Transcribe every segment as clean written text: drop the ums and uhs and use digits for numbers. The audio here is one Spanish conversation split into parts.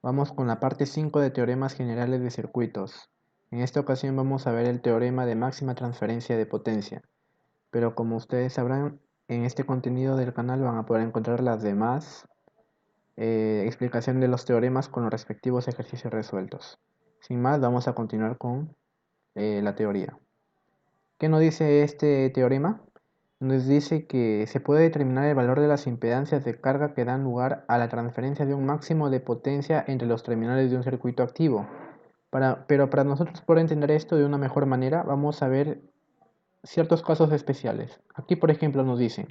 Vamos con la parte 5 de teoremas generales de circuitos. En esta ocasión vamos a ver el teorema de máxima transferencia de potencia, pero como ustedes sabrán, en este contenido del canal van a poder encontrar las demás explicación de los teoremas con los respectivos ejercicios resueltos. Sin más, vamos a continuar con la teoría. ¿Qué nos dice este teorema? Nos dice que se puede determinar el valor de las impedancias de carga que dan lugar a la transferencia de un máximo de potencia entre los terminales de un circuito activo. Pero para nosotros poder entender esto de una mejor manera, vamos a ver ciertos casos especiales. Aquí, por ejemplo, nos dicen,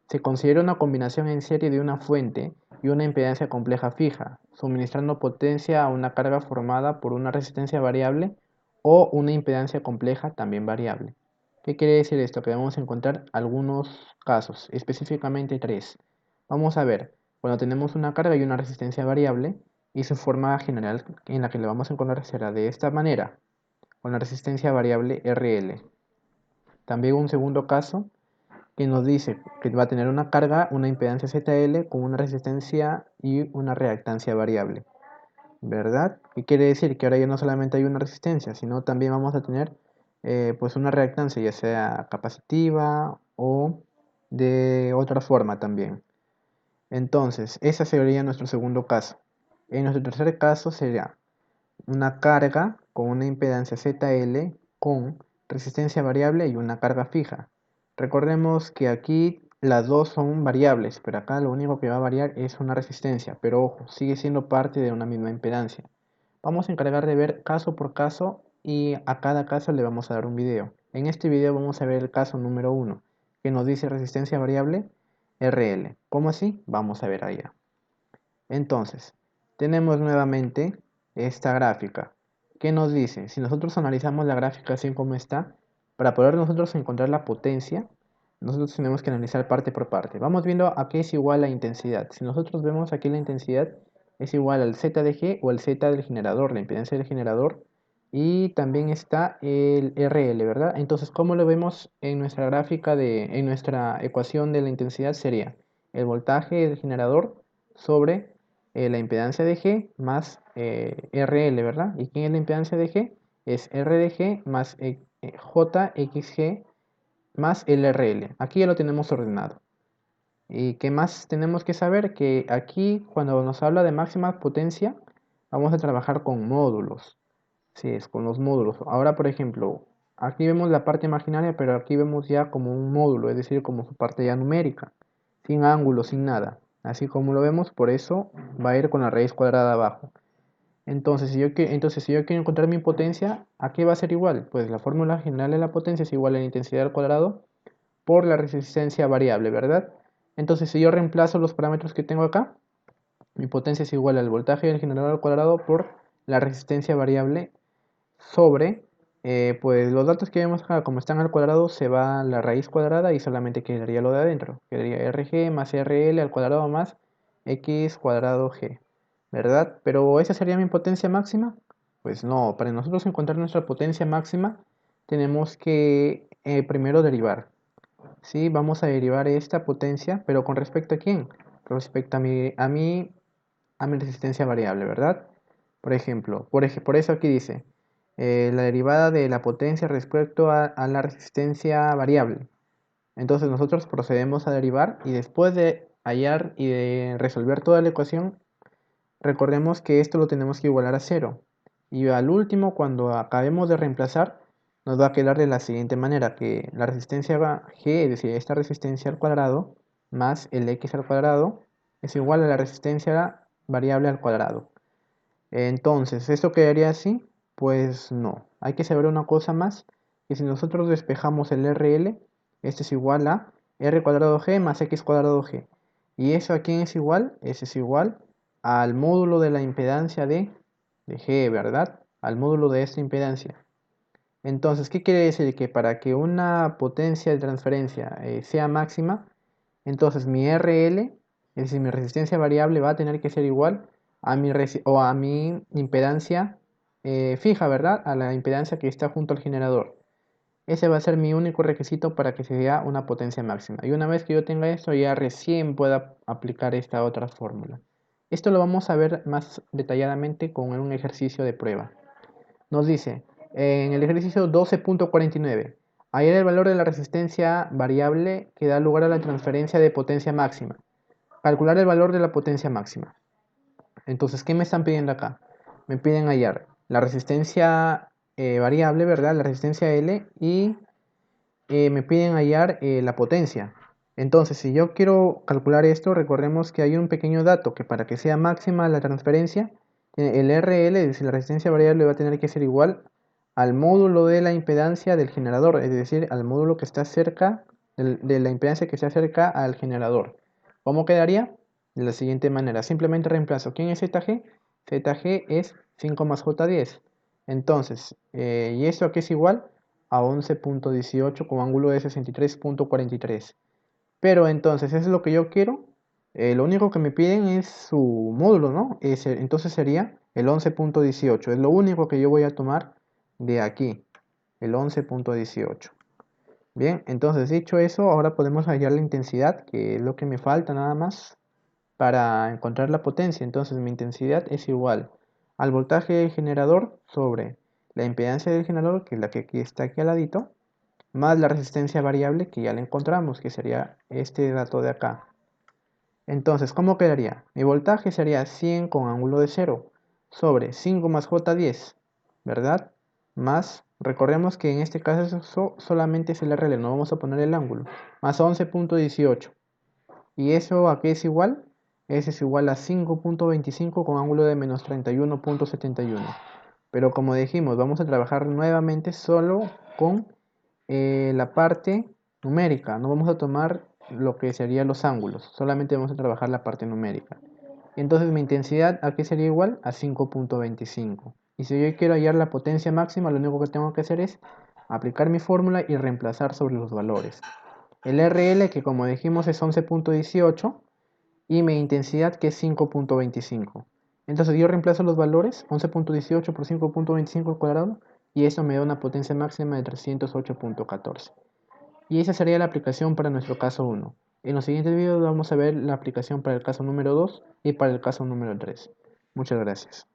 se considera una combinación en serie de una fuente y una impedancia compleja fija, suministrando potencia a una carga formada por una resistencia variable o una impedancia compleja también variable. ¿Qué quiere decir esto? Que vamos a encontrar algunos casos, específicamente tres. Vamos a ver, cuando tenemos una carga y una resistencia variable, y su forma general en la que le vamos a encontrar será de esta manera, con la resistencia variable RL. También un segundo caso que nos dice que va a tener una carga, una impedancia ZL con una resistencia y una reactancia variable, ¿verdad? ¿Qué quiere decir? Que ahora ya no solamente hay una resistencia, sino también vamos a tener pues una reactancia, ya sea capacitiva o de otra forma también. Entonces, ese sería nuestro segundo caso. En nuestro tercer caso sería una carga con una impedancia ZL con resistencia variable y una carga fija. Recordemos que aquí las dos son variables, pero acá lo único que va a variar es una resistencia, pero ojo, sigue siendo parte de una misma impedancia. Vamos a encargar de ver caso por caso y a cada caso le vamos a dar un video. En este video vamos a ver el caso número 1, que nos dice resistencia variable RL. ¿Cómo así? Vamos a ver allá. Entonces, tenemos nuevamente esta gráfica. ¿Qué nos dice? Si nosotros analizamos la gráfica así como está, para poder nosotros encontrar la potencia, nosotros tenemos que analizar parte por parte. Vamos viendo a qué es igual la intensidad. Si nosotros vemos aquí la intensidad es igual al Z de G o al Z del generador, la impedancia del generador, y también está el RL, ¿verdad? Entonces, ¿cómo lo vemos en nuestra gráfica en nuestra ecuación de la intensidad? Sería el voltaje del generador sobre la impedancia de G más RL, ¿verdad? ¿Y quién es la impedancia de G? Es R de G más JXG más LRL. Aquí ya lo tenemos ordenado. ¿Y qué más tenemos que saber? Que aquí cuando nos habla de máxima potencia, vamos a trabajar con módulos. Sí, es con los módulos. Ahora, por ejemplo, aquí vemos la parte imaginaria, pero aquí vemos ya como un módulo, es decir, como su parte ya numérica, sin ángulo, sin nada. Así como lo vemos, por eso va a ir con la raíz cuadrada abajo. Entonces, si yo quiero encontrar mi potencia, ¿a qué va a ser igual? Pues la fórmula general de la potencia es igual a la intensidad al cuadrado por la resistencia variable, ¿verdad? Entonces, si yo reemplazo los parámetros que tengo acá, mi potencia es igual al voltaje del generador al cuadrado por la resistencia variable sobre, pues los datos que vemos acá, como están al cuadrado, se va la raíz cuadrada y solamente quedaría lo de adentro. Quedaría RG más RL al cuadrado más X cuadrado G, ¿verdad? Pero ¿esa sería mi potencia máxima? Pues no, para nosotros encontrar nuestra potencia máxima tenemos que primero derivar. Sí, vamos a derivar esta potencia, pero ¿con respecto a quién? Con respecto a mi resistencia variable, ¿verdad? Por ejemplo, por eso aquí dice la derivada de la potencia respecto a la resistencia variable. Entonces nosotros procedemos a derivar y después de hallar y de resolver toda la ecuación, recordemos que esto lo tenemos que igualar a cero. Y al último, cuando acabemos de reemplazar, nos va a quedar de la siguiente manera, que la resistencia G, es decir, esta resistencia al cuadrado, más el X al cuadrado, es igual a la resistencia variable al cuadrado. Entonces, ¿esto quedaría así? Pues no. Hay que saber una cosa más, que si nosotros despejamos el RL, este es igual a R cuadrado G más X cuadrado G. ¿Y eso a quién es igual? Ese es igual al módulo de la impedancia de G, ¿verdad? Al módulo de esta impedancia. Entonces, ¿qué quiere decir? Que para que una potencia de transferencia sea máxima, entonces mi RL, es decir, mi resistencia variable va a tener que ser igual a mi impedancia fija, ¿verdad? A la impedancia que está junto al generador. Ese va a ser mi único requisito para que se dé una potencia máxima. Y una vez que yo tenga esto, ya recién pueda aplicar esta otra fórmula. Esto lo vamos a ver más detalladamente con un ejercicio de prueba. Nos dice, en el ejercicio 12.49, hallar el valor de la resistencia variable que da lugar a la transferencia de potencia máxima. Calcular el valor de la potencia máxima. Entonces, ¿qué me están pidiendo acá? Me piden hallar la resistencia variable, ¿verdad? La resistencia L y me piden hallar la potencia. Entonces, si yo quiero calcular esto, recordemos que hay un pequeño dato que para que sea máxima la transferencia, el RL, es decir, la resistencia variable, va a tener que ser igual al módulo de la impedancia del generador, es decir, al módulo que está cerca de la impedancia que se acerca al generador. ¿Cómo quedaría? De la siguiente manera, simplemente reemplazo. ¿Quién es ZG? ZG es 5 más J10. Entonces, ¿y esto a qué es igual? A 11.18 con ángulo de 63.43. Pero entonces, ¿eso es lo que yo quiero? Lo único que me piden es su módulo, ¿no? Entonces sería el 11.18. Es lo único que yo voy a tomar de aquí, el 11.18. Bien, entonces dicho eso, ahora podemos hallar la intensidad, que es lo que me falta nada más para encontrar la potencia. Entonces mi intensidad es igual al voltaje del generador sobre la impedancia del generador, que es la que aquí está aquí al ladito, más la resistencia variable que ya la encontramos, que sería este dato de acá. Entonces, ¿cómo quedaría? Mi voltaje sería 100 con ángulo de 0 sobre 5 más J10, ¿verdad? Más, recordemos que en este caso eso solamente es el RL, no vamos a poner el ángulo, más 11.18. ¿Y eso a qué es igual? Ese es igual a 5.25 con ángulo de menos 31.71. Pero como dijimos, vamos a trabajar nuevamente solo con la parte numérica. No vamos a tomar lo que serían los ángulos, solamente vamos a trabajar la parte numérica. Entonces mi intensidad aquí sería igual a 5.25. Y si yo quiero hallar la potencia máxima, lo único que tengo que hacer es aplicar mi fórmula y reemplazar sobre los valores. El RL, que como dijimos es 11.18, y mi intensidad, que es 5.25. Entonces yo reemplazo los valores, 11.18 por 5.25 al cuadrado, y eso me da una potencia máxima de 308.14. Y esa sería la aplicación para nuestro caso 1. En los siguientes videos vamos a ver la aplicación para el caso número 2 y para el caso número 3. Muchas gracias.